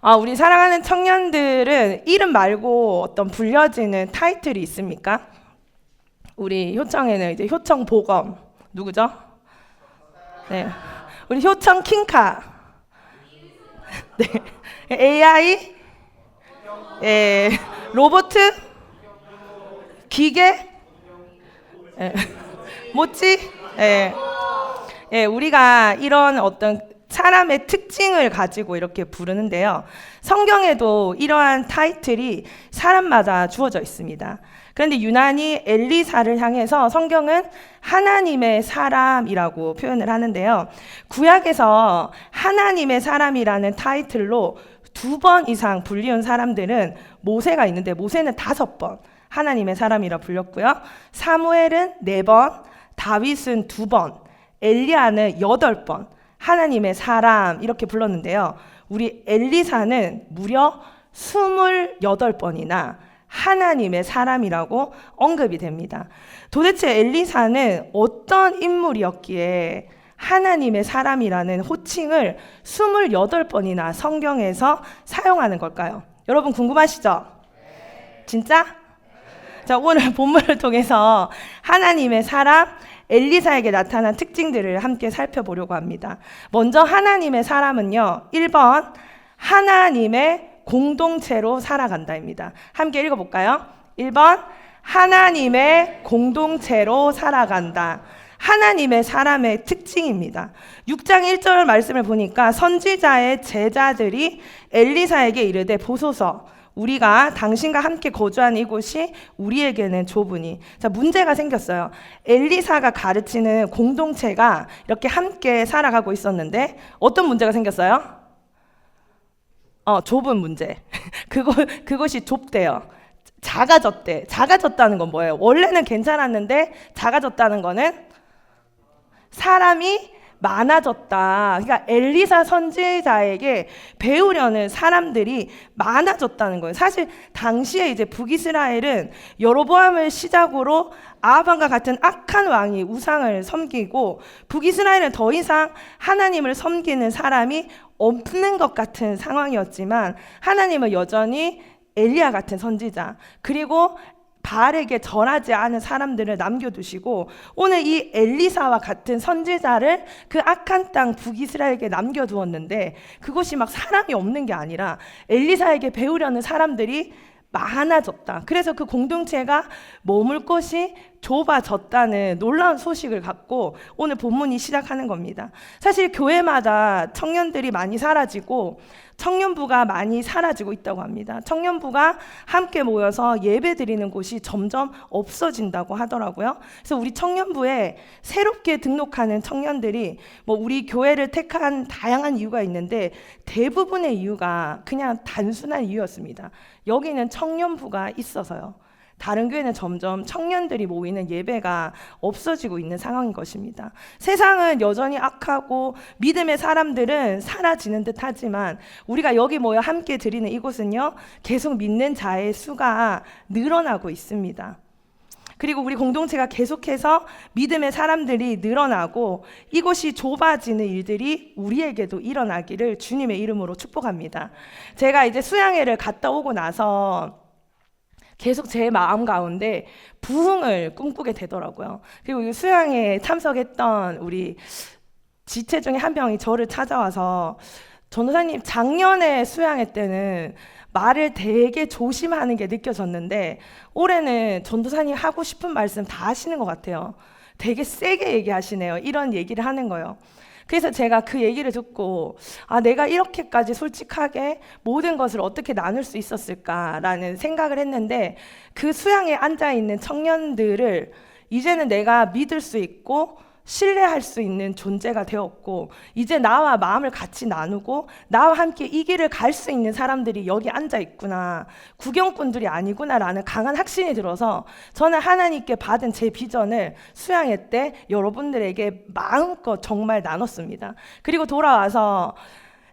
우리 사랑하는 청년들은 이름 말고 어떤 불려지는 타이틀이 있습니까? 우리 효청에는 이제 효청 보검 누구죠? 네, 우리 효청 킹카. 네, AI, 예, 로보트, 기계, 예, 모찌, 예, 예, 우리가 이런 어떤 사람의 특징을 가지고 이렇게 부르는데요. 성경에도 이러한 타이틀이 사람마다 주어져 있습니다. 그런데 유난히 엘리사를 향해서 성경은 하나님의 사람이라고 표현을 하는데요. 구약에서 하나님의 사람이라는 타이틀로 2번 이상 불리운 사람들은 모세가 있는데 모세는 5번 하나님의 사람이라 불렸고요. 사무엘은 4번, 다윗은 2번, 엘리야는 8번 하나님의 사람 이렇게 불렀는데요. 우리 엘리사는 무려 28번이나 하나님의 사람이라고 언급이 됩니다. 도대체 엘리사는 어떤 인물이었기에 하나님의 사람이라는 호칭을 28번이나 성경에서 사용하는 걸까요? 여러분 궁금하시죠? 진짜? 자, 오늘 본문을 통해서 하나님의 사람 엘리사에게 나타난 특징들을 함께 살펴보려고 합니다. 먼저 하나님의 사람은요, 1번 하나님의 공동체로 살아간다입니다. 함께 읽어볼까요? 1번 하나님의 공동체로 살아간다. 하나님의 사람의 특징입니다. 6장 1절 말씀을 보니까 선지자의 제자들이 엘리사에게 이르되 보소서 우리가 당신과 함께 거주하는 이곳이 우리에게는 좁으니. 자, 문제가 생겼어요. 엘리사가 가르치는 공동체가 이렇게 함께 살아가고 있었는데 어떤 문제가 생겼어요? 좁은 문제. 그것이 좁대요. 작아졌대. 작아졌다는 건 뭐예요? 원래는 괜찮았는데 작아졌다는 거는 사람이 많아졌다. 그러니까 엘리사 선지자에게 배우려는 사람들이 많아졌다는 거예요. 사실 당시에 이제 북이스라엘은 여로보암을 시작으로 아합왕과 같은 악한 왕이 우상을 섬기고 북이스라엘은 더 이상 하나님을 섬기는 사람이 없는 것 같은 상황이었지만 하나님은 여전히 엘리야 같은 선지자 그리고 바알에게 절하지 않은 사람들을 남겨두시고 오늘 이 엘리사와 같은 선지자를 그 악한 땅 북이스라엘에게 남겨두었는데 그곳이 막 사람이 없는 게 아니라 엘리사에게 배우려는 사람들이 많아졌다. 그래서 그 공동체가 머물 곳이 좁아졌다는 놀라운 소식을 갖고 오늘 본문이 시작하는 겁니다. 사실 교회마다 청년들이 많이 사라지고 청년부가 많이 사라지고 있다고 합니다. 청년부가 함께 모여서 예배 드리는 곳이 점점 없어진다고 하더라고요. 그래서 우리 청년부에 새롭게 등록하는 청년들이 우리 교회를 택한 다양한 이유가 있는데 대부분의 이유가 그냥 단순한 이유였습니다. 여기는 청년부가 있어서요. 다른 교회는 점점 청년들이 모이는 예배가 없어지고 있는 상황인 것입니다. 세상은 여전히 악하고 믿음의 사람들은 사라지는 듯 하지만 우리가 여기 모여 함께 드리는 이곳은요 계속 믿는 자의 수가 늘어나고 있습니다. 그리고 우리 공동체가 계속해서 믿음의 사람들이 늘어나고 이곳이 좁아지는 일들이 우리에게도 일어나기를 주님의 이름으로 축복합니다. 제가 이제 수양회를 갔다 오고 나서 계속 제 마음 가운데 부흥을 꿈꾸게 되더라고요. 그리고 이 수양에 참석했던 우리 지체 중에 한 명이 저를 찾아와서 전도사님 작년에 수양회 때는 말을 되게 조심하는 게 느껴졌는데 올해는 전도사님 하고 싶은 말씀 다 하시는 것 같아요. 되게 세게 얘기하시네요. 이런 얘기를 하는 거예요. 그래서 제가 그 얘기를 듣고 내가 이렇게까지 솔직하게 모든 것을 어떻게 나눌 수 있었을까라는 생각을 했는데 그 수양에 앉아있는 청년들을 이제는 내가 믿을 수 있고 신뢰할 수 있는 존재가 되었고 이제 나와 마음을 같이 나누고 나와 함께 이 길을 갈 수 있는 사람들이 여기 앉아 있구나, 구경꾼들이 아니구나라는 강한 확신이 들어서 저는 하나님께 받은 제 비전을 수양회 때 여러분들에게 마음껏 정말 나눴습니다. 그리고 돌아와서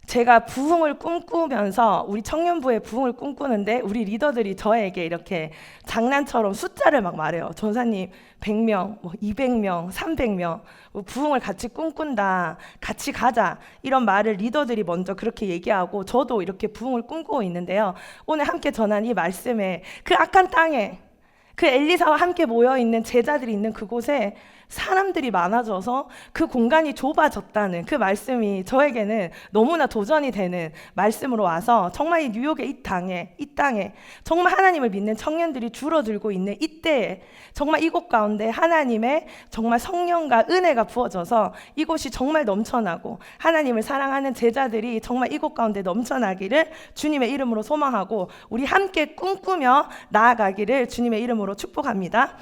제가 부흥을 꿈꾸면서 우리 청년부의 부흥을 꿈꾸는데 우리 리더들이 저에게 이렇게 장난처럼 숫자를 막 말해요. 전사님 100명, 200명, 300명 부흥을 같이 꿈꾼다. 같이 가자. 이런 말을 리더들이 먼저 그렇게 얘기하고 저도 이렇게 부흥을 꿈꾸고 있는데요. 오늘 함께 전한 이 말씀에 그 악한 땅에 그 엘리사와 함께 모여있는 제자들이 있는 그곳에 사람들이 많아져서 그 공간이 좁아졌다는 그 말씀이 저에게는 너무나 도전이 되는 말씀으로 와서 정말 이 뉴욕의 이 땅에 정말 하나님을 믿는 청년들이 줄어들고 있는 이때에 정말 이곳 가운데 하나님의 정말 성령과 은혜가 부어져서 이곳이 정말 넘쳐나고 하나님을 사랑하는 제자들이 정말 이곳 가운데 넘쳐나기를 주님의 이름으로 소망하고 우리 함께 꿈꾸며 나아가기를 주님의 이름으로 축복합니다.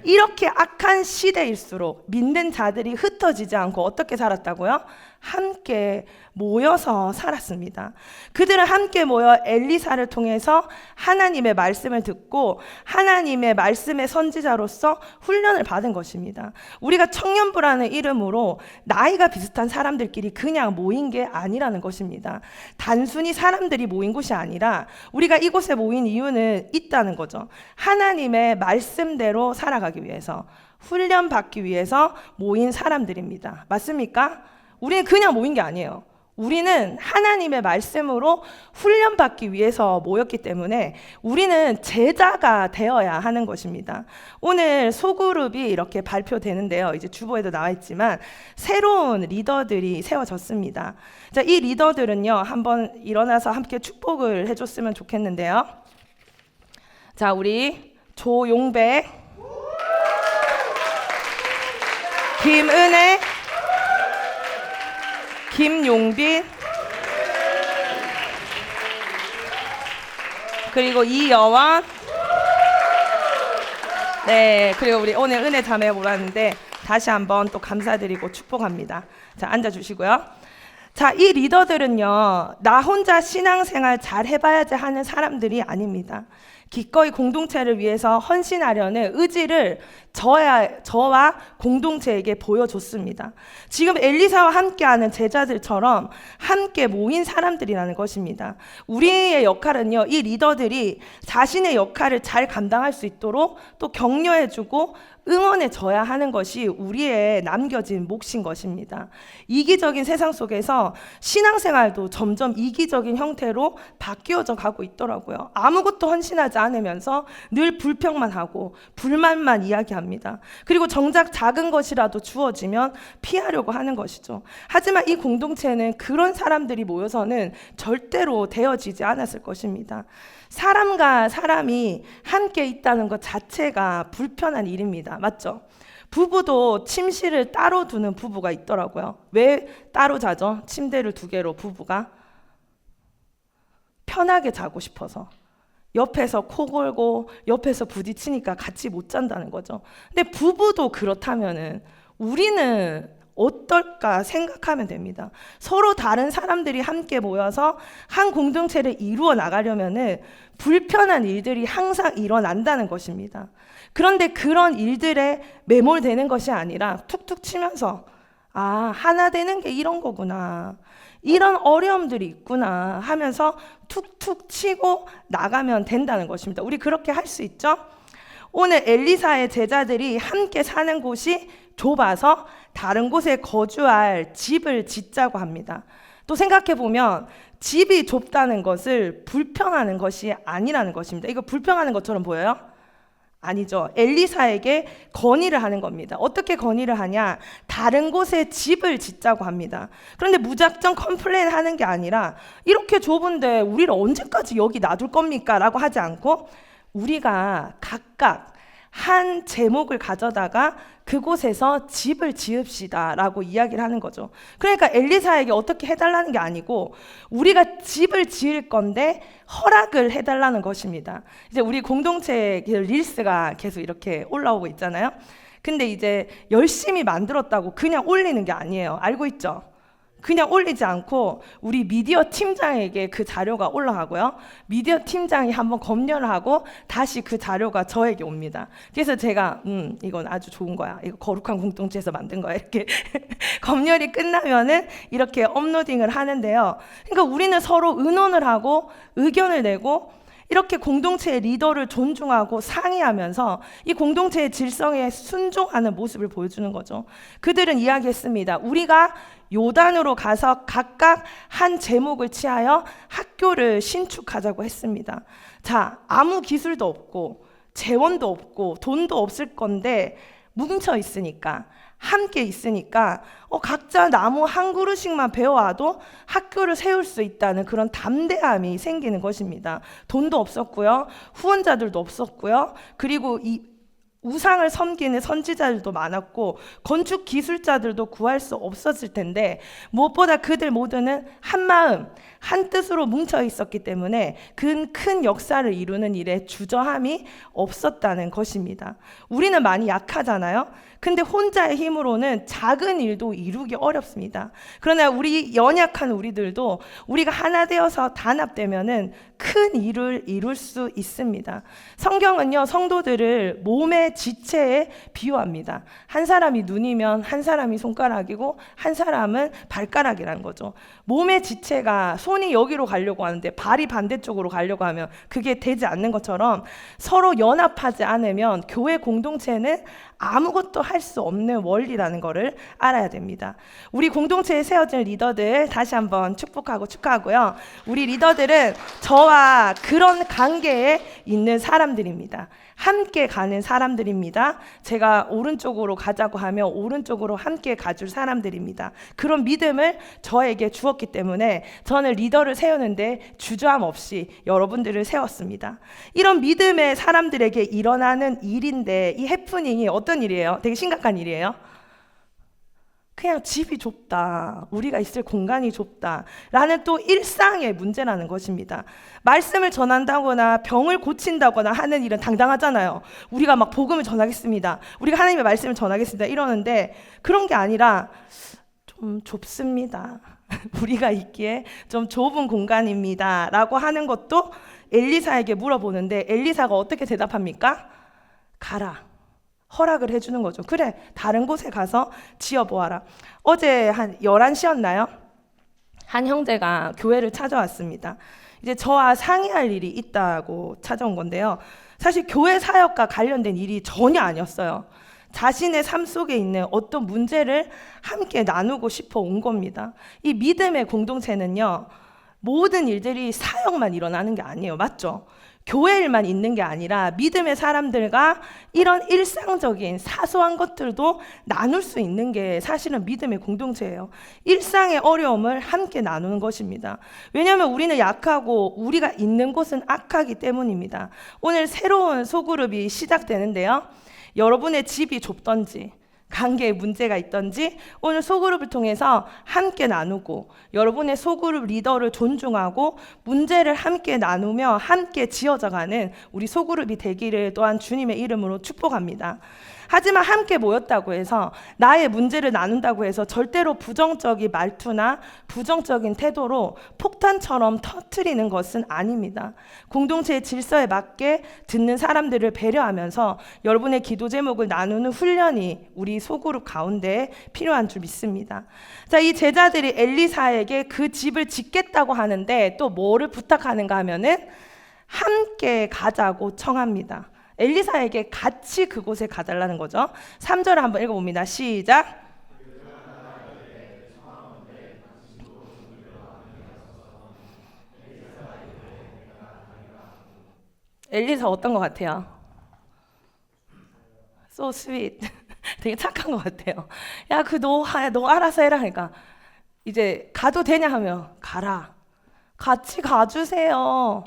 이렇게 악한 시대일수록 믿는 자들이 흩어지지 않고 어떻게 살았다고요? 함께 모여서 살았습니다. 그들은 함께 모여 엘리사를 통해서 하나님의 말씀을 듣고 하나님의 말씀의 선지자로서 훈련을 받은 것입니다. 우리가 청년부라는 이름으로 나이가 비슷한 사람들끼리 그냥 모인 게 아니라는 것입니다. 단순히 사람들이 모인 곳이 아니라 우리가 이곳에 모인 이유는 있다는 거죠. 하나님의 말씀대로 살아가기 위해서, 훈련받기 위해서 모인 사람들입니다. 맞습니까? 우리는 그냥 모인 게 아니에요. 우리는 하나님의 말씀으로 훈련받기 위해서 모였기 때문에 우리는 제자가 되어야 하는 것입니다. 오늘 소그룹이 이렇게 발표되는데요. 이제 주보에도 나와 있지만 새로운 리더들이 세워졌습니다. 자, 이 리더들은요, 한번 일어나서 함께 축복을 해줬으면 좋겠는데요. 자, 우리 조용배, 김은혜, 김용빈, 그리고 이여원, 네, 그리고 우리 오늘 은혜 자매 모았는데 다시 한번 또 감사드리고 축복합니다. 자, 앉아주시고요. 자, 이 리더들은요, 나 혼자 신앙생활 잘 해봐야지 하는 사람들이 아닙니다. 기꺼이 공동체를 위해서 헌신하려는 의지를 저와 공동체에게 보여줬습니다. 지금 엘리사와 함께하는 제자들처럼 함께 모인 사람들이라는 것입니다. 우리의 역할은요, 이 리더들이 자신의 역할을 잘 감당할 수 있도록 또 격려해주고 응원해줘야 하는 것이 우리의 남겨진 몫인 것입니다. 이기적인 세상 속에서 신앙생활도 점점 이기적인 형태로 바뀌어져 가고 있더라고요. 아무것도 헌신하지 않으면서 늘 불평만 하고 불만만 이야기합니다. 그리고 정작 작은 것이라도 주어지면 피하려고 하는 것이죠. 하지만 이 공동체는 그런 사람들이 모여서는 절대로 되어지지 않았을 것입니다. 사람과 사람이 함께 있다는 것 자체가 불편한 일입니다. 맞죠? 부부도 침실을 따로 두는 부부가 있더라고요. 왜 따로 자죠? 침대를 두 개로 부부가 편하게 자고 싶어서. 옆에서 코 골고 옆에서 부딪히니까 같이 못 잔다는 거죠. 근데 부부도 그렇다면은 우리는 어떨까 생각하면 됩니다. 서로 다른 사람들이 함께 모여서 한 공동체를 이루어 나가려면은 불편한 일들이 항상 일어난다는 것입니다. 그런데 그런 일들에 매몰되는 것이 아니라 툭툭 치면서 하나 되는 게 이런 거구나. 이런 어려움들이 있구나 하면서 툭툭 치고 나가면 된다는 것입니다. 우리 그렇게 할 수 있죠? 오늘 엘리사의 제자들이 함께 사는 곳이 좁아서 다른 곳에 거주할 집을 짓자고 합니다. 또 생각해보면 집이 좁다는 것을 불평하는 것이 아니라는 것입니다. 이거 불평하는 것처럼 보여요? 아니죠. 엘리사에게 건의를 하는 겁니다. 어떻게 건의를 하냐? 다른 곳에 집을 짓자고 합니다. 그런데 무작정 컴플레인 하는 게 아니라 이렇게 좁은데 우리를 언제까지 여기 놔둘 겁니까? 라고 하지 않고 우리가 각각 한 제목을 가져다가 그곳에서 집을 지읍시다 라고 이야기를 하는 거죠. 그러니까 엘리사에게 어떻게 해달라는 게 아니고 우리가 집을 지을 건데 허락을 해달라는 것입니다. 이제 우리 공동체 릴스가 계속 이렇게 올라오고 있잖아요. 근데 이제 열심히 만들었다고 그냥 올리는 게 아니에요. 알고 있죠? 그냥 올리지 않고 우리 미디어 팀장에게 그 자료가 올라가고요. 미디어 팀장이 한번 검열을 하고 다시 그 자료가 저에게 옵니다. 그래서 제가 이건 아주 좋은 거야. 이거 거룩한 공동체에서 만든 거야. 이렇게 검열이 끝나면은 이렇게 업로딩을 하는데요. 그러니까 우리는 서로 의논을 하고 의견을 내고 이렇게 공동체의 리더를 존중하고 상의하면서 이 공동체의 질서에 순종하는 모습을 보여주는 거죠. 그들은 이야기했습니다. 우리가 요단으로 가서 각각 한 제목을 취하여 학교를 신축하자고 했습니다. 자, 아무 기술도 없고 재원도 없고 돈도 없을 건데 뭉쳐 있으니까, 함께 있으니까 각자 나무 한 그루씩만 배워와도 학교를 세울 수 있다는 그런 담대함이 생기는 것입니다. 돈도 없었고요, 후원자들도 없었고요, 그리고 이 우상을 섬기는 선지자들도 많았고 건축 기술자들도 구할 수 없었을 텐데 무엇보다 그들 모두는 한 마음 한 뜻으로 뭉쳐 있었기 때문에 큰 역사를 이루는 일에 주저함이 없었다는 것입니다. 우리는 많이 약하잖아요. 근데 혼자의 힘으로는 작은 일도 이루기 어렵습니다. 그러나 우리 연약한 우리들도 우리가 하나 되어서 단합되면은 큰 일을 이룰 수 있습니다. 성경은요, 성도들을 몸의 지체에 비유합니다. 한 사람이 눈이면 한 사람이 손가락이고 한 사람은 발가락이라는 거죠. 몸의 지체가 손이 여기로 가려고 하는데 발이 반대쪽으로 가려고 하면 그게 되지 않는 것처럼 서로 연합하지 않으면 교회 공동체는 아무것도 할 수 없는 원리라는 것을 알아야 됩니다. 우리 공동체에 세워진 리더들 다시 한번 축복하고 축하하고요. 우리 리더들은 저와 그런 관계에 있는 사람들입니다. 함께 가는 사람들입니다. 제가 오른쪽으로 가자고 하면 오른쪽으로 함께 가줄 사람들입니다. 그런 믿음을 저에게 주었기 때문에 저는 리더를 세우는데 주저함 없이 여러분들을 세웠습니다. 이런 믿음의 사람들에게 일어나는 일인데 이 해프닝이 어떤 일이에요? 되게 심각한 일이에요. 그냥 집이 좁다, 우리가 있을 공간이 좁다 라는 또 일상의 문제라는 것입니다. 말씀을 전한다거나 병을 고친다거나 하는 일은 당당하잖아요. 우리가 막 복음을 전하겠습니다, 우리가 하나님의 말씀을 전하겠습니다 이러는데 그런 게 아니라 좀 좁습니다. 우리가 있기에 좀 좁은 공간입니다 라고 하는 것도 엘리사에게 물어보는데 엘리사가 어떻게 대답합니까? 가라, 허락을 해주는 거죠. 그래, 다른 곳에 가서 지어보아라. 어제 한 11시였나요? 한 형제가 교회를 찾아왔습니다. 이제 저와 상의할 일이 있다고 찾아온 건데요. 사실 교회 사역과 관련된 일이 전혀 아니었어요. 자신의 삶 속에 있는 어떤 문제를 함께 나누고 싶어 온 겁니다. 이 믿음의 공동체는요, 모든 일들이 사역만 일어나는 게 아니에요. 맞죠? 교회 일만 있는 게 아니라 믿음의 사람들과 이런 일상적인 사소한 것들도 나눌 수 있는 게 사실은 믿음의 공동체예요. 일상의 어려움을 함께 나누는 것입니다. 왜냐하면 우리는 약하고 우리가 있는 곳은 악하기 때문입니다. 오늘 새로운 소그룹이 시작되는데요. 여러분의 집이 좁던지 관계에 문제가 있던지 오늘 소그룹을 통해서 함께 나누고 여러분의 소그룹 리더를 존중하고 문제를 함께 나누며 함께 지어져가는 우리 소그룹이 되기를 또한 주님의 이름으로 축복합니다. 하지만 함께 모였다고 해서 나의 문제를 나눈다고 해서 절대로 부정적인 말투나 부정적인 태도로 폭탄처럼 터뜨리는 것은 아닙니다. 공동체의 질서에 맞게 듣는 사람들을 배려하면서 여러분의 기도 제목을 나누는 훈련이 우리 소그룹 가운데 필요한 줄 믿습니다. 자, 이 제자들이 엘리사에게 그 집을 짓겠다고 하는데 또 뭐를 부탁하는가 하면은 함께 가자고 청합니다. 엘리사에게 같이 그곳에 가달라는 거죠. 3절을 한번 읽어봅니다. 시작. 엘리사 어떤 것 같아요? So sweet. 되게 착한 것 같아요. 야, 너 알아서 해라. 그러니까 이제 가도 되냐 하면 가라. 같이 가주세요.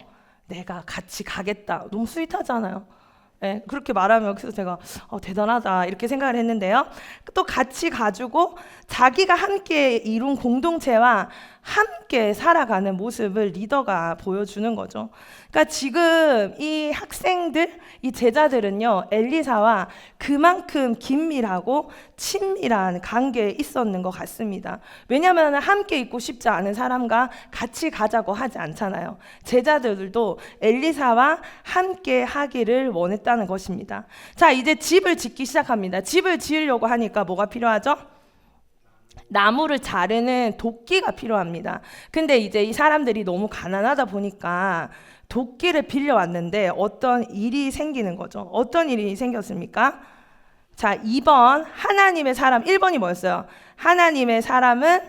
내가 같이 가겠다. 너무 스윗하잖아요. 네, 그렇게 말하면 그래서 제가 대단하다 이렇게 생각을 했는데요. 또 같이 가지고 자기가 함께 이룬 공동체와 함께 살아가는 모습을 리더가 보여주는 거죠. 그러니까 지금 이 학생들, 이 제자들은요, 엘리사와 그만큼 긴밀하고 친밀한 관계에 있었는 것 같습니다. 왜냐하면 함께 있고 싶지 않은 사람과 같이 가자고 하지 않잖아요. 제자들도 엘리사와 함께 하기를 원했다는 것입니다. 자, 이제 집을 짓기 시작합니다. 집을 지으려고 하니까 뭐가 필요하죠? 나무를 자르는 도끼가 필요합니다. 근데 이제 이 사람들이 너무 가난하다 보니까 도끼를 빌려왔는데 어떤 일이 생기는 거죠. 어떤 일이 생겼습니까? 자, 2번 하나님의 사람, 1번이 뭐였어요? 하나님의 사람은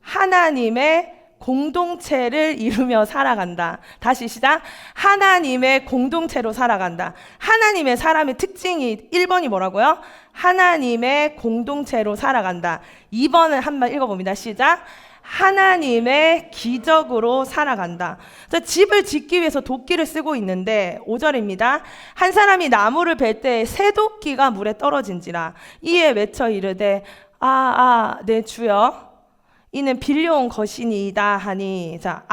하나님의 공동체를 이루며 살아간다. 다시 시작. 하나님의 공동체로 살아간다. 하나님의 사람의 특징이 1번이 뭐라고요? 하나님의 공동체로 살아간다. 2번은 한번 읽어봅니다. 시작. 하나님의 기적으로 살아간다. 자, 집을 짓기 위해서 도끼를 쓰고 있는데 5절입니다. 한 사람이 나무를 벨 때 새 도끼가 물에 떨어진지라 이에 외쳐 이르되 내 주여 이는 빌려온 것이니이다 하니. 자,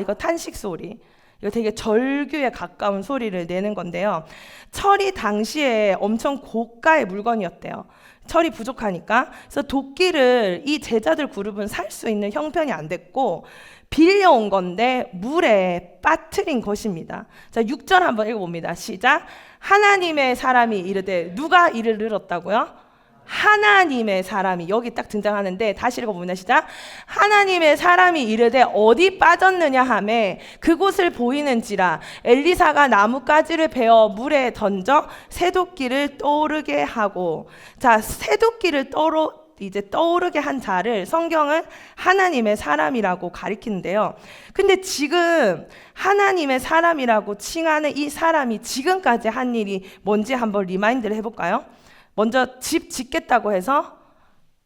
이거 탄식 소리. 이거 되게 절규에 가까운 소리를 내는 건데요. 철이 당시에 엄청 고가의 물건이었대요. 철이 부족하니까. 그래서 도끼를 이 제자들 그룹은 살 수 있는 형편이 안 됐고 빌려온 건데 물에 빠뜨린 것입니다. 자, 6절 한번 읽어봅니다. 시작. 하나님의 사람이 이르되 누가 이를 늘었다고요? 하나님의 사람이 여기 딱 등장하는데 다시 읽어봅니다. 시작. 하나님의 사람이 이르되 어디 빠졌느냐 하매 그곳을 보이는지라 엘리사가 나뭇가지를 베어 물에 던져 새도끼를 떠오르게 하고. 자, 새도끼를 떠오르게 한 자를 성경은 하나님의 사람이라고 가리키는데요. 근데 지금 하나님의 사람이라고 칭하는 이 사람이 지금까지 한 일이 뭔지 한번 리마인드를 해볼까요? 먼저 집 짓겠다고 해서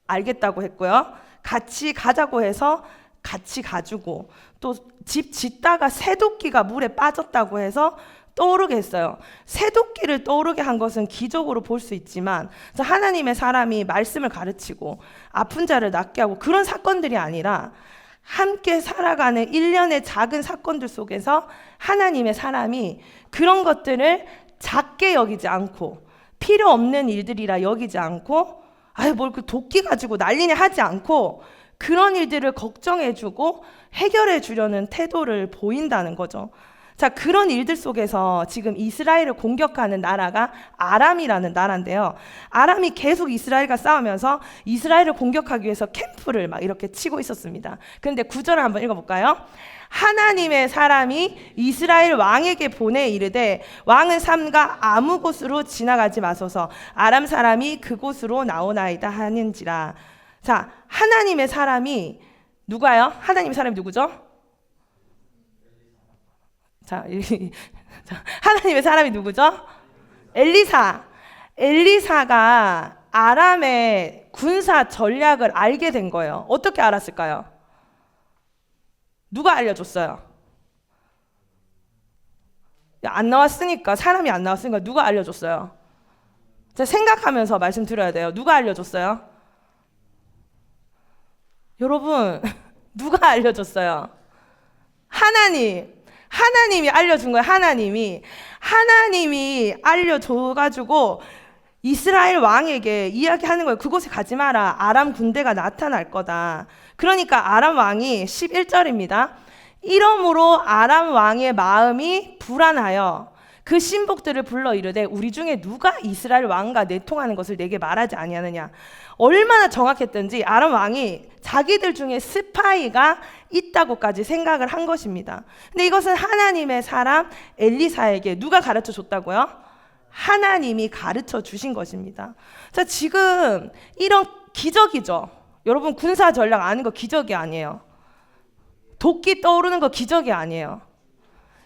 알겠다고 했고요. 같이 가자고 해서 같이 가주고, 또 집 짓다가 새도끼가 물에 빠졌다고 해서 떠오르게 했어요. 새도끼를 떠오르게 한 것은 기적으로 볼 수 있지만 하나님의 사람이 말씀을 가르치고 아픈 자를 낫게 하고 그런 사건들이 아니라 함께 살아가는 일련의 작은 사건들 속에서 하나님의 사람이 그런 것들을 작게 여기지 않고 필요 없는 일들이라 여기지 않고 뭘 그 도끼 가지고 난리냐 하지 않고 그런 일들을 걱정해주고 해결해주려는 태도를 보인다는 거죠. 자, 그런 일들 속에서 지금 이스라엘을 공격하는 나라가 아람이라는 나라인데요. 아람이 계속 이스라엘과 싸우면서 이스라엘을 공격하기 위해서 캠프를 막 이렇게 치고 있었습니다. 그런데 9절을 한번 읽어볼까요? 하나님의 사람이 이스라엘 왕에게 보내 이르되 왕은 삼가 아무 곳으로 지나가지 마소서 아람 사람이 그곳으로 나오나이다 하는지라. 자, 하나님의 사람이 누가요? 하나님의 사람이 누구죠? 자, 하나님의 사람이 누구죠? 엘리사가 아람의 군사 전략을 알게 된 거예요. 어떻게 알았을까요? 누가 알려줬어요? 안 나왔으니까, 사람이 안 나왔으니까 누가 알려줬어요? 자, 생각하면서 말씀드려야 돼요. 누가 알려줬어요? 여러분, 누가 알려줬어요? 하나님이 알려준 거예요. 하나님이 알려줘가지고 이스라엘 왕에게 이야기하는 거예요. 그곳에 가지 마라. 아람 군대가 나타날 거다. 그러니까 아람 왕이 11절입니다. 이러므로 아람 왕의 마음이 불안하여 그 신복들을 불러 이르되 우리 중에 누가 이스라엘 왕과 내통하는 것을 내게 말하지 아니하느냐. 얼마나 정확했던지 아람 왕이 자기들 중에 스파이가 있다고까지 생각을 한 것입니다. 근데 이것은 하나님의 사람 엘리사에게 누가 가르쳐 줬다고요? 하나님이 가르쳐 주신 것입니다. 자, 지금 이런 기적이죠. 여러분, 군사 전략 아는 거 기적이 아니에요. 도끼 떠오르는 거 기적이 아니에요.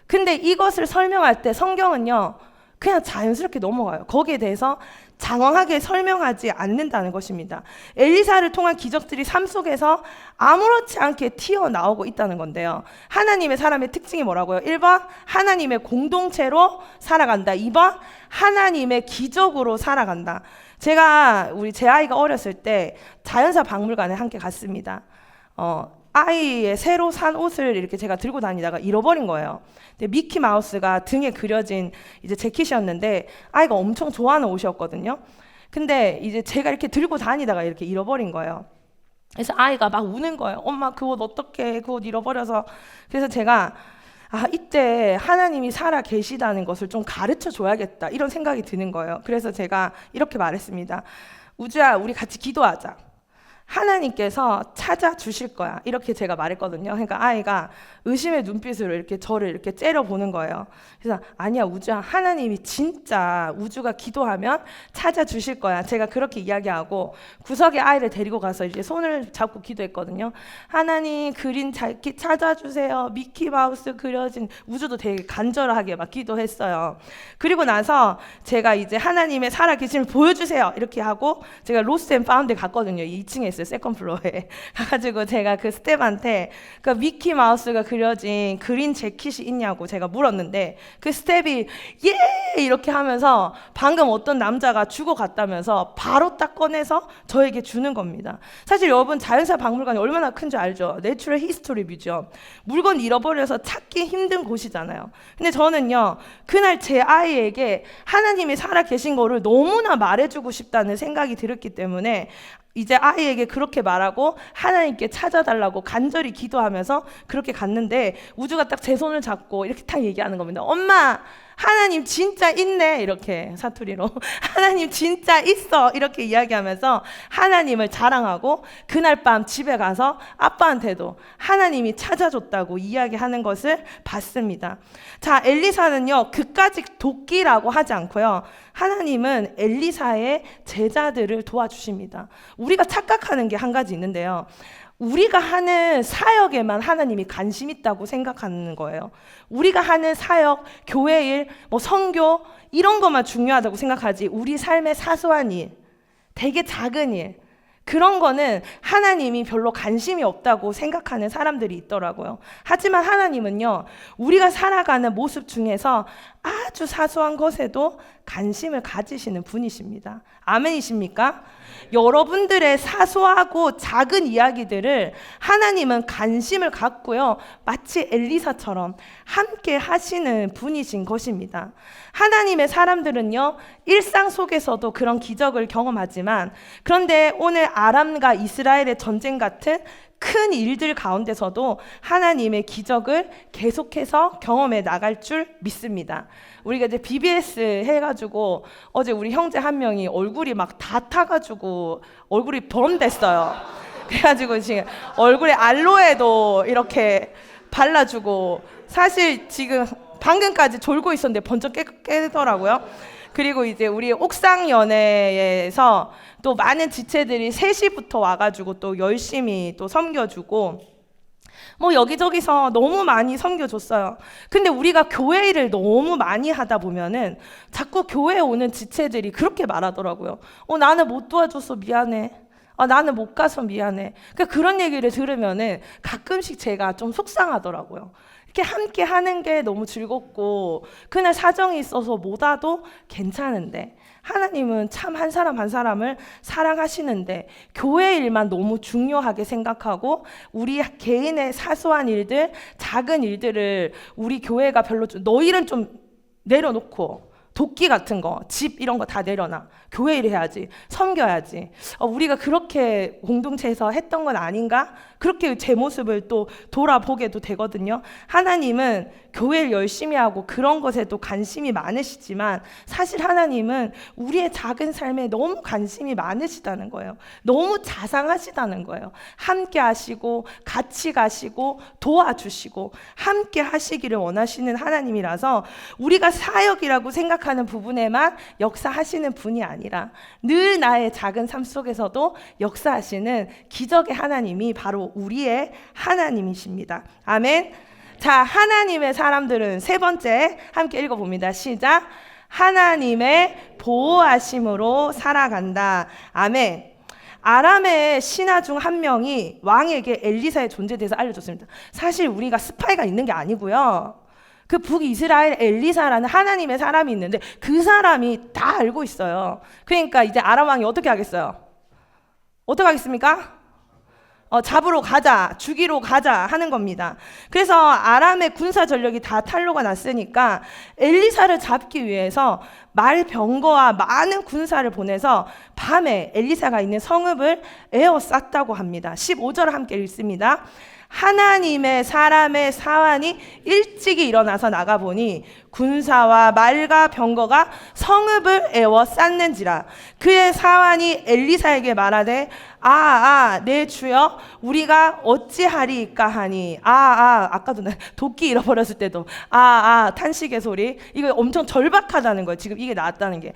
근데 이것을 설명할 때 성경은요, 그냥 자연스럽게 넘어가요. 거기에 대해서 장황하게 설명하지 않는다는 것입니다. 엘리사를 통한 기적들이 삶 속에서 아무렇지 않게 튀어나오고 있다는 건데요. 하나님의 사람의 특징이 뭐라고요? 1번 하나님의 공동체로 살아간다. 2번 하나님의 기적으로 살아간다. 제 아이가 어렸을 때 자연사 박물관에 함께 갔습니다. 아이의 새로 산 옷을 이렇게 제가 들고 다니다가 잃어버린 거예요. 근데 미키 마우스가 등에 그려진 이제 재킷이었는데 아이가 엄청 좋아하는 옷이었거든요. 근데 이제 제가 이렇게 들고 다니다가 이렇게 잃어버린 거예요. 그래서 아이가 막 우는 거예요. 엄마 그 옷 어떡해, 그 옷 잃어버려서. 그래서 제가 이때 하나님이 살아 계시다는 것을 좀 가르쳐 줘야겠다 이런 생각이 드는 거예요. 그래서 제가 이렇게 말했습니다. 우주야, 우리 같이 기도하자. 하나님께서 찾아주실 거야. 이렇게 제가 말했거든요. 그러니까 아이가 의심의 눈빛으로 이렇게 저를 이렇게 째려보는 거예요. 그래서 아니야, 우주야. 하나님이 진짜 우주가 기도하면 찾아주실 거야. 제가 그렇게 이야기하고 구석에 아이를 데리고 가서 이제 손을 잡고 기도했거든요. 하나님 그린 자켓 찾아주세요. 미키 마우스 그려진. 우주도 되게 간절하게 막 기도했어요. 그리고 나서 제가 이제 하나님의 살아계심을 보여주세요. 이렇게 하고 제가 로스트 앤 파운드에 갔거든요. 2층에 있어요. 세컨 플로어에 가가지고 제가 그 스텝한테 그 미키 마우스가 그려진 그린 재킷이 있냐고 제가 물었는데 그 스텝이 예 이렇게 하면서 방금 어떤 남자가 주고 갔다면서 바로 딱 꺼내서 저에게 주는 겁니다. 사실 여러분 자연사 박물관이 얼마나 큰 줄 알죠? 내추럴 히스토리 뮤지엄. 물건 잃어버려서 찾기 힘든 곳이잖아요. 근데 저는요 그날 제 아이에게 하나님이 살아 계신 거를 너무나 말해주고 싶다는 생각이 들었기 때문에 이제 아이에게 그렇게 말하고 하나님께 찾아달라고 간절히 기도하면서 그렇게 갔는데 우주가 딱 제 손을 잡고 이렇게 딱 얘기하는 겁니다. 엄마, 하나님 진짜 있네. 이렇게 사투리로 하나님 진짜 있어. 이렇게 이야기하면서 하나님을 자랑하고 그날 밤 집에 가서 아빠한테도 하나님이 찾아줬다고 이야기하는 것을 봤습니다. 자, 엘리사는요 그까짓 도끼라고 하지 않고요, 하나님은 엘리사의 제자들을 도와주십니다. 우리가 착각하는 게 한 가지 있는데요, 우리가 하는 사역에만 하나님이 관심 있다고 생각하는 거예요. 우리가 하는 사역, 교회 일, 선교 이런 것만 중요하다고 생각하지 우리 삶의 사소한 일, 되게 작은 일, 그런 거는 하나님이 별로 관심이 없다고 생각하는 사람들이 있더라고요. 하지만 하나님은요 우리가 살아가는 모습 중에서 아주 사소한 것에도 관심을 가지시는 분이십니다. 아멘이십니까? 여러분들의 사소하고 작은 이야기들을 하나님은 관심을 갖고요 마치 엘리사처럼 함께 하시는 분이신 것입니다. 하나님의 사람들은요 일상 속에서도 그런 기적을 경험하지만, 그런데 오늘 아람과 이스라엘의 전쟁 같은 큰 일들 가운데서도 하나님의 기적을 계속해서 경험해 나갈 줄 믿습니다. 우리가 이제 BBS 해가지고 어제 우리 형제 한 명이 얼굴이 막 다 타가지고 얼굴이 범됐어요. 그래가지고 지금 얼굴에 알로에도 이렇게 발라주고, 사실 지금 방금까지 졸고 있었는데 번쩍 깨더라고요. 그리고 이제 우리 옥상 연회에서 또 많은 지체들이 3시부터 와가지고 또 열심히 또 섬겨주고 여기저기서 너무 많이 섬겨줬어요. 근데 우리가 교회 일을 너무 많이 하다 보면은 자꾸 교회에 오는 지체들이 그렇게 말하더라고요. 나는 못 도와줘서 미안해. 나는 못 가서 미안해. 그런 얘기를 들으면은 가끔씩 제가 좀 속상하더라고요. 이렇게 함께 하는 게 너무 즐겁고 그날 사정이 있어서 못 와도 괜찮은데, 하나님은 참 한 사람 한 사람을 사랑하시는데 교회 일만 너무 중요하게 생각하고 우리 개인의 사소한 일들, 작은 일들을 우리 교회가 별로 너 일은 좀 내려놓고 도끼 같은 거, 집 이런 거 다 내려놔. 교회 일 해야지. 섬겨야지. 우리가 그렇게 공동체에서 했던 건 아닌가? 그렇게 제 모습을 또 돌아보게도 되거든요. 하나님은 교회를 열심히 하고 그런 것에도 관심이 많으시지만 사실 하나님은 우리의 작은 삶에 너무 관심이 많으시다는 거예요. 너무 자상하시다는 거예요. 함께 하시고 같이 가시고 도와주시고 함께 하시기를 원하시는 하나님이라서 우리가 사역이라고 생각하는 부분에만 역사하시는 분이 아니라 늘 나의 작은 삶 속에서도 역사하시는 기적의 하나님이 바로 우리의 하나님이십니다. 아멘. 자, 하나님의 사람들은 세 번째 함께 읽어봅니다. 시작. 하나님의 보호하심으로 살아간다. 아멘. 아람의 신하 중 한 명이 왕에게 엘리사의 존재에 대해서 알려줬습니다. 사실 우리가 스파이가 있는 게 아니고요, 그 북이스라엘 엘리사라는 하나님의 사람이 있는데 그 사람이 다 알고 있어요. 그러니까 이제 아람 왕이 어떻게 하겠어요? 어떻게 하겠습니까? 잡으러 가자, 죽이러 가자 하는 겁니다. 그래서 아람의 군사 전력이 다 탄로가 났으니까 엘리사를 잡기 위해서 말병거와 많은 군사를 보내서 밤에 엘리사가 있는 성읍을 에워쌌다고 합니다. 15절을 함께 읽습니다. 하나님의 사람의 사환이 일찍이 일어나서 나가보니 군사와 말과 병거가 성읍을 에워쌌는지라. 그의 사환이 엘리사에게 말하되 내 주여 우리가 어찌하리이까 하니. 아까도 도끼 잃어버렸을 때도 탄식의 소리. 이거 엄청 절박하다는 거예요. 지금 이게 나왔다는 게.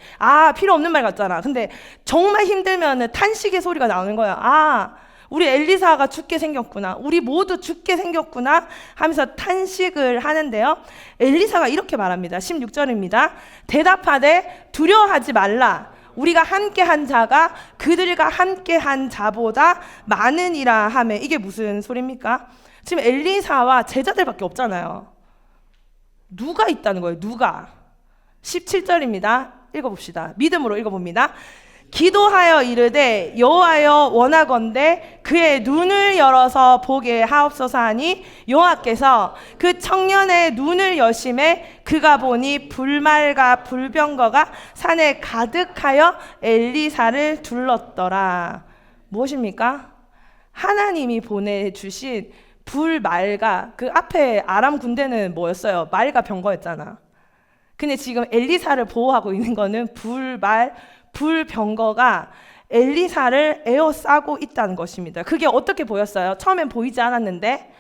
필요 없는 말 같잖아. 근데 정말 힘들면 탄식의 소리가 나오는 거야. 우리 엘리사가 죽게 생겼구나, 우리 모두 죽게 생겼구나 하면서 탄식을 하는데요, 엘리사가 이렇게 말합니다. 16절입니다. 대답하되 두려워하지 말라. 우리가 함께한 자가 그들과 함께한 자보다 많으니라 하매. 이게 무슨 소리입니까? 지금 엘리사와 제자들밖에 없잖아요. 누가 있다는 거예요? 누가? 17절입니다. 읽어봅시다. 믿음으로 읽어봅니다. 기도하여 이르되 여호와여 원하건대 그의 눈을 열어서 보게 하옵소서 하니 여호와께서 그 청년의 눈을 여심해 그가 보니 불말과 불병거가 산에 가득하여 엘리사를 둘렀더라. 무엇입니까? 하나님이 보내주신 불말과, 그 앞에 아람 군대는 뭐였어요? 말과 병거였잖아. 근데 지금 엘리사를 보호하고 있는 거는 불병거가 엘리사를 에워싸고 있다는 것입니다. 그게 어떻게 보였어요? 처음엔 보이지 않았는데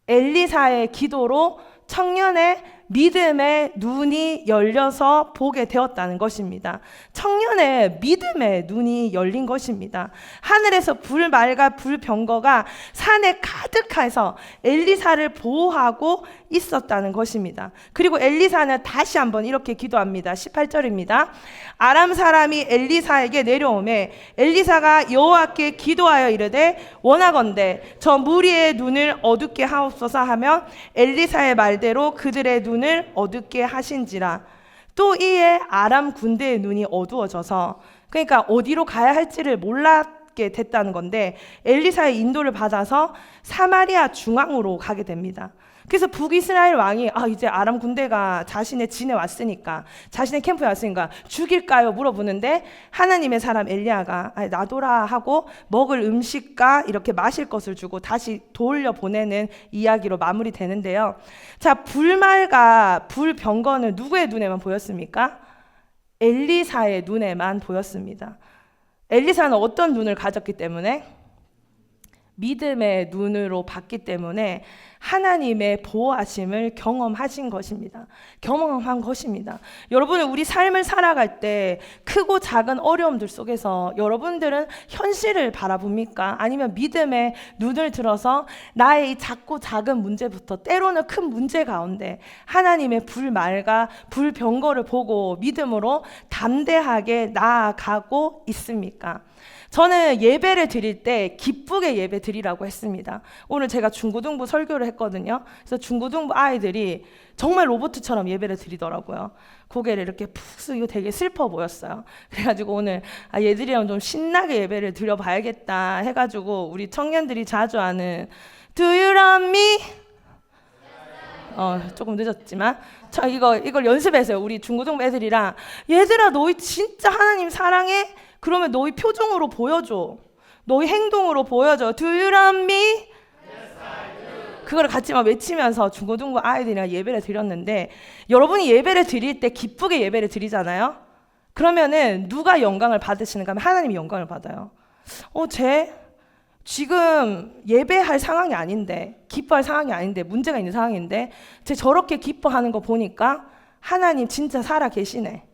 엘리사의 기도로 청년의 믿음의 눈이 열려서 보게 되었다는 것입니다. 청년의 믿음의 눈이 열린 것입니다. 하늘에서 불말과 불병거가 산에 가득해서 엘리사를 보호하고 있었다는 것입니다. 그리고 엘리사는 다시 한번 이렇게 기도합니다. 18절입니다. 아람 사람이 엘리사에게 내려오매 엘리사가 여호와께 기도하여 이르되 원하건대 저 무리의 눈을 어둡게 하옵소서 하면 엘리사의 말대로 그들의 눈을 어둡게 하신지라. 또 이에 아람 군대의 눈이 어두워져서, 그러니까 어디로 가야 할지를 몰랐게 됐다는 건데, 엘리사의 인도를 받아서 사마리아 중앙으로 가게 됩니다. 그래서 북이스라엘 왕이 이제 아람 군대가 자신의 진에 왔으니까, 자신의 캠프에 왔으니까 죽일까요? 물어보는데 하나님의 사람 엘리야가 놔둬라 하고 먹을 음식과 이렇게 마실 것을 주고 다시 돌려보내는 이야기로 마무리되는데요. 자, 불말과 불병거는 누구의 눈에만 보였습니까? 엘리사의 눈에만 보였습니다. 엘리사는 어떤 눈을 가졌기 때문에? 믿음의 눈으로 봤기 때문에 하나님의 보호하심을 경험하신 것입니다. 경험한 것입니다. 여러분은 우리 삶을 살아갈 때 크고 작은 어려움들 속에서 여러분들은 현실을 바라봅니까? 아니면 믿음의 눈을 들어서 나의 이 작고 작은 문제부터 때로는 큰 문제 가운데 하나님의 불말과 불병거를 보고 믿음으로 담대하게 나아가고 있습니까? 저는 예배를 드릴 때 기쁘게 예배 드리라고 했습니다. 오늘 제가 중고등부 설교를 했거든요. 그래서 중고등부 아이들이 정말 로봇처럼 예배를 드리더라고요. 고개를 이렇게 푹 숙이고 되게 슬퍼 보였어요. 그래가지고 오늘 얘들이랑 좀 신나게 예배를 드려봐야겠다 해가지고 우리 청년들이 자주 하는 Do you love me? 조금 늦었지만 이걸 연습했어요. 우리 중고등부 애들이랑 얘들아 너희 진짜 하나님 사랑해? 그러면 너희 표정으로 보여줘. 너희 행동으로 보여줘. Do you love me? Yes, I do. 그걸 같이 막 외치면서 중고등부 아이들이랑 예배를 드렸는데, 여러분이 예배를 드릴 때 기쁘게 예배를 드리잖아요. 그러면은 누가 영광을 받으시는가 하면 하나님이 영광을 받아요. 쟤 지금 예배할 상황이 아닌데, 기뻐할 상황이 아닌데, 문제가 있는 상황인데 쟤 저렇게 기뻐하는 거 보니까 하나님 진짜 살아 계시네.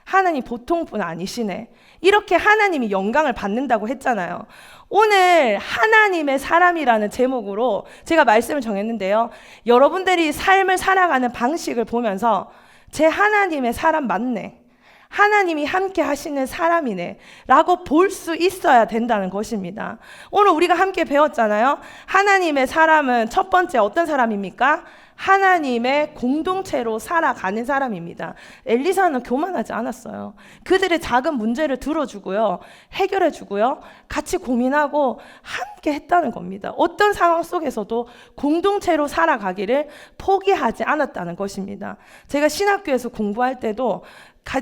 하나님 보통 분 아니시네. 이렇게 하나님이 영광을 받는다고 했잖아요. 오늘 하나님의 사람이라는 제목으로 제가 말씀을 정했는데요. 여러분들이 삶을 살아가는 방식을 보면서 제 하나님의 사람 맞네, 하나님이 함께 하시는 사람이네 라고 볼 수 있어야 된다는 것입니다. 오늘 우리가 함께 배웠잖아요. 하나님의 사람은 첫 번째 어떤 사람입니까? 하나님의 공동체로 살아가는 사람입니다. 엘리사는 교만하지 않았어요. 그들의 작은 문제를 들어주고요, 해결해주고요, 같이 고민하고 함께 했다는 겁니다. 어떤 상황 속에서도 공동체로 살아가기를 포기하지 않았다는 것입니다. 제가 신학교에서 공부할 때도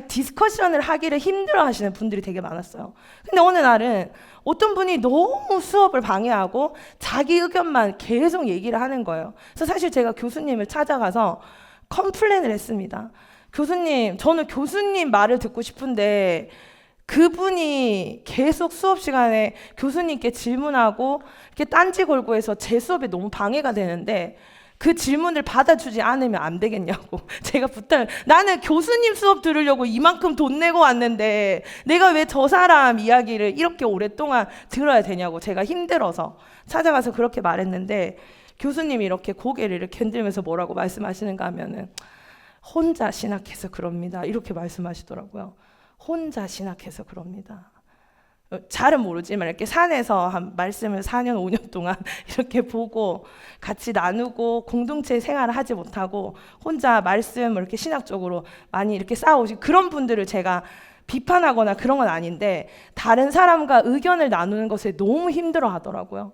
디스커션을 하기를 힘들어 하시는 분들이 되게 많았어요. 근데 어느 날은 어떤 분이 너무 수업을 방해하고 자기 의견만 계속 얘기를 하는 거예요. 그래서 사실 제가 교수님을 찾아가서 컴플레인을 했습니다. 교수님, 저는 교수님 말을 듣고 싶은데 그분이 계속 수업 시간에 교수님께 질문하고 이렇게 딴지 걸고 해서 제 수업에 너무 방해가 되는데 그 질문을 받아주지 않으면 안 되겠냐고 제가 나는 교수님 수업 들으려고 이만큼 돈 내고 왔는데 내가 왜 저 사람 이야기를 이렇게 오랫동안 들어야 되냐고 제가 힘들어서 찾아가서 그렇게 말했는데 교수님이 이렇게 고개를 이렇게 흔들면서 뭐라고 말씀하시는가 하면은 혼자 신학해서 그럽니다. 이렇게 말씀하시더라고요. 혼자 신학해서 그럽니다. 잘은 모르지만 이렇게 산에서 한 말씀을 4년 5년 동안 이렇게 보고 같이 나누고 공동체 생활을 하지 못하고 혼자 말씀을 이렇게 신학적으로 많이 이렇게 쌓아오신 그런 분들을 제가 비판하거나 그런 건 아닌데 다른 사람과 의견을 나누는 것에 너무 힘들어 하더라고요.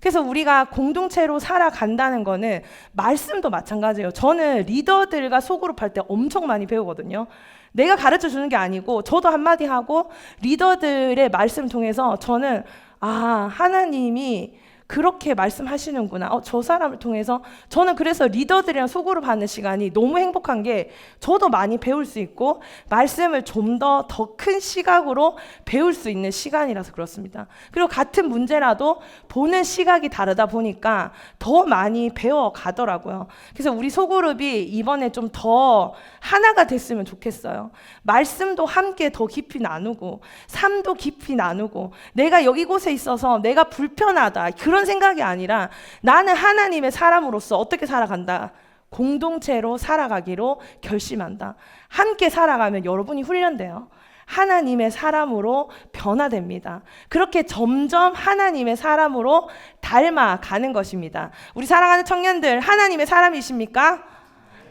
그래서 우리가 공동체로 살아간다는 거는 말씀도 마찬가지예요. 저는 리더들과 소그룹 할 때 엄청 많이 배우거든요. 내가 가르쳐 주는 게 아니고 저도 한마디 하고 리더들의 말씀을 통해서 저는 하나님이 그렇게 말씀하시는구나. 저 사람을 통해서 저는 그래서 리더들이랑 소그룹 하는 시간이 너무 행복한 게 저도 많이 배울 수 있고 말씀을 좀 더 큰 시각으로 배울 수 있는 시간이라서 그렇습니다. 그리고 같은 문제라도 보는 시각이 다르다 보니까 더 많이 배워 가더라고요. 그래서 우리 소그룹이 이번에 좀 더 하나가 됐으면 좋겠어요. 말씀도 함께 더 깊이 나누고 삶도 깊이 나누고 내가 여기 곳에 있어서 내가 불편하다 그런 생각이 아니라 나는 하나님의 사람으로서 어떻게 살아간다. 공동체로 살아가기로 결심한다. 함께 살아가면 여러분이 훈련돼요. 하나님의 사람으로 변화됩니다. 그렇게 점점 하나님의 사람으로 닮아가는 것입니다. 우리 사랑하는 청년들, 하나님의 사람이십니까?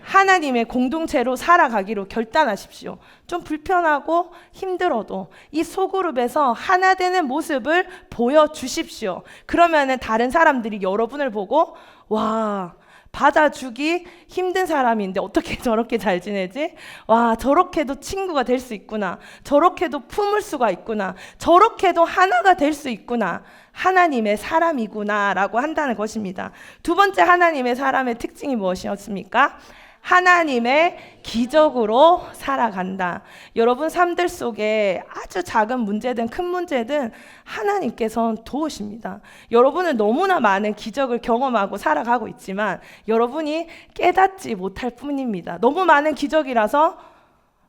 하나님의 공동체로 살아가기로 결단하십시오. 좀 불편하고 힘들어도 이 소그룹에서 하나 되는 모습을 보여주십시오. 그러면은 다른 사람들이 여러분을 보고 와, 받아주기 힘든 사람인데 어떻게 저렇게 잘 지내지? 와, 저렇게도 친구가 될 수 있구나. 저렇게도 품을 수가 있구나. 저렇게도 하나가 될 수 있구나. 하나님의 사람이구나 라고 한다는 것입니다. 두 번째 하나님의 사람의 특징이 무엇이었습니까? 하나님의 기적으로 살아간다. 여러분 삶들 속에 아주 작은 문제든 큰 문제든 하나님께서 도우십니다. 여러분은 너무나 많은 기적을 경험하고 살아가고 있지만 여러분이 깨닫지 못할 뿐입니다. 너무 많은 기적이라서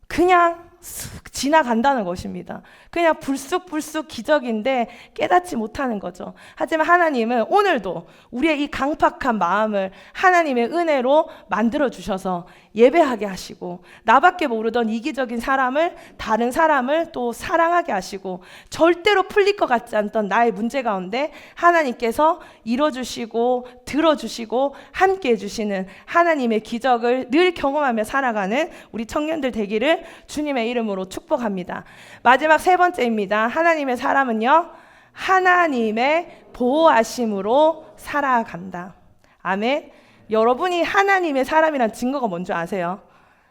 그냥 쓱 지나간다는 것입니다. 그냥 불쑥불쑥 기적인데 깨닫지 못하는 거죠. 하지만 하나님은 오늘도 우리의 이 강팍한 마음을 하나님의 은혜로 만들어 주셔서 예배하게 하시고 나밖에 모르던 이기적인 사람을 다른 사람을 또 사랑하게 하시고 절대로 풀릴 것 같지 않던 나의 문제 가운데 하나님께서 이뤄주시고 들어주시고 함께 해주시는 하나님의 기적을 늘 경험하며 살아가는 우리 청년들 되기를 주님의 이름으로 축복합니다. 마지막 세 번째입니다. 하나님의 사람은요, 하나님의 보호하심으로 살아간다. 아멘. 여러분이 하나님의 사람이란 증거가 뭔지 아세요?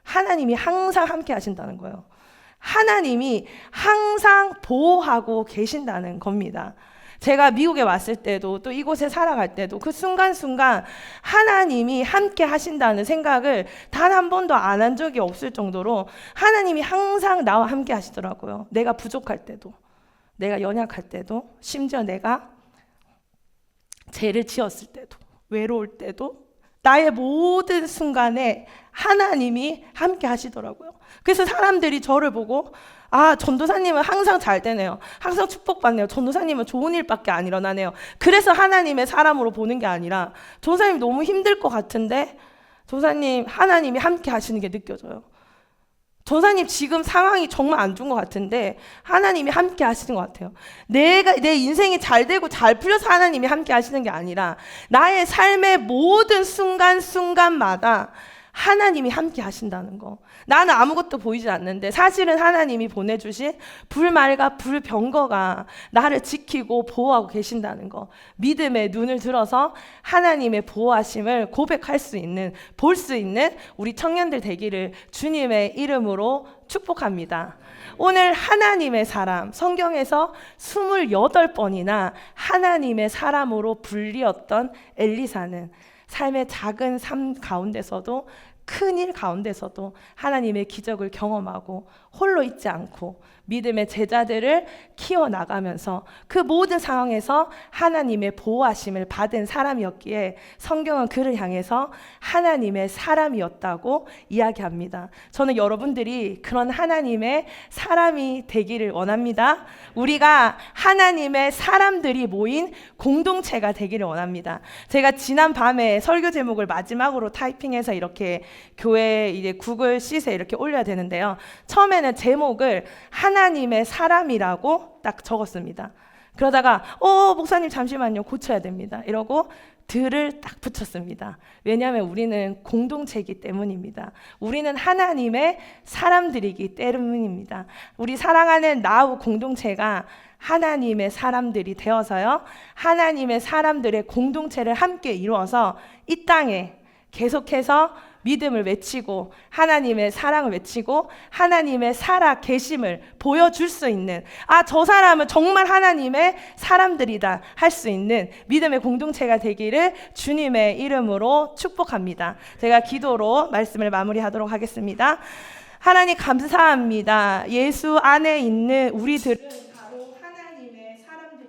하나님이 항상 함께 하신다는 거예요. 하나님이 항상 보호하고 계신다는 겁니다. 제가 미국에 왔을 때도 또 이곳에 살아갈 때도 그 순간순간 하나님이 함께 하신다는 생각을 단 한 번도 안 한 적이 없을 정도로 하나님이 항상 나와 함께 하시더라고요. 내가 부족할 때도, 내가 연약할 때도, 심지어 내가 죄를 지었을 때도, 외로울 때도 나의 모든 순간에 하나님이 함께 하시더라고요. 그래서 사람들이 저를 보고 전도사님은 항상 잘 되네요. 항상 축복받네요. 전도사님은 좋은 일밖에 안 일어나네요. 그래서 하나님의 사람으로 보는 게 아니라 전도사님 너무 힘들 것 같은데 전도사님 하나님이 함께 하시는 게 느껴져요. 전사님 지금 상황이 정말 안 좋은 것 같은데 하나님이 함께 하시는 것 같아요. 내 인생이 잘 되고 잘 풀려서 하나님이 함께 하시는 게 아니라 나의 삶의 모든 순간순간마다 하나님이 함께 하신다는 거. 나는 아무것도 보이지 않는데 사실은 하나님이 보내주신 불말과 불병거가 나를 지키고 보호하고 계신다는 거. 믿음의 눈을 들어서 하나님의 보호하심을 고백할 수 있는, 볼 수 있는 우리 청년들 되기를 주님의 이름으로 축복합니다. 오늘 하나님의 사람, 성경에서 28번이나 하나님의 사람으로 불리었던 엘리사는 삶의 작은 삶 가운데서도 큰 일 가운데서도 하나님의 기적을 경험하고 홀로 있지 않고 믿음의 제자들을 키워나가면서 그 모든 상황에서 하나님의 보호하심을 받은 사람이었기에 성경은 그를 향해서 하나님의 사람이었다고 이야기합니다. 저는 여러분들이 그런 하나님의 사람이 되기를 원합니다. 우리가 하나님의 사람들이 모인 공동체가 되기를 원합니다. 제가 지난 밤에 설교 제목을 마지막으로 타이핑해서 이렇게 교회 이제 구글 시트에 이렇게 올려야 되는데요. 처음에는 제목을 하나님의 사람이라고 딱 적었습니다. 그러다가 목사님 잠시만요, 고쳐야 됩니다 이러고 들을 딱 붙였습니다. 왜냐하면 우리는 공동체이기 때문입니다. 우리는 하나님의 사람들이기 때문입니다. 우리 사랑하는 나우 공동체가 하나님의 사람들이 되어서요, 하나님의 사람들의 공동체를 함께 이루어서 이 땅에 계속해서 믿음을 외치고 하나님의 사랑을 외치고 하나님의 살아 계심을 보여줄 수 있는, 저 사람은 정말 하나님의 사람들이다 할 수 있는 믿음의 공동체가 되기를 주님의 이름으로 축복합니다. 제가 기도로 말씀을 마무리하도록 하겠습니다. 하나님 감사합니다. 예수 안에 있는 우리들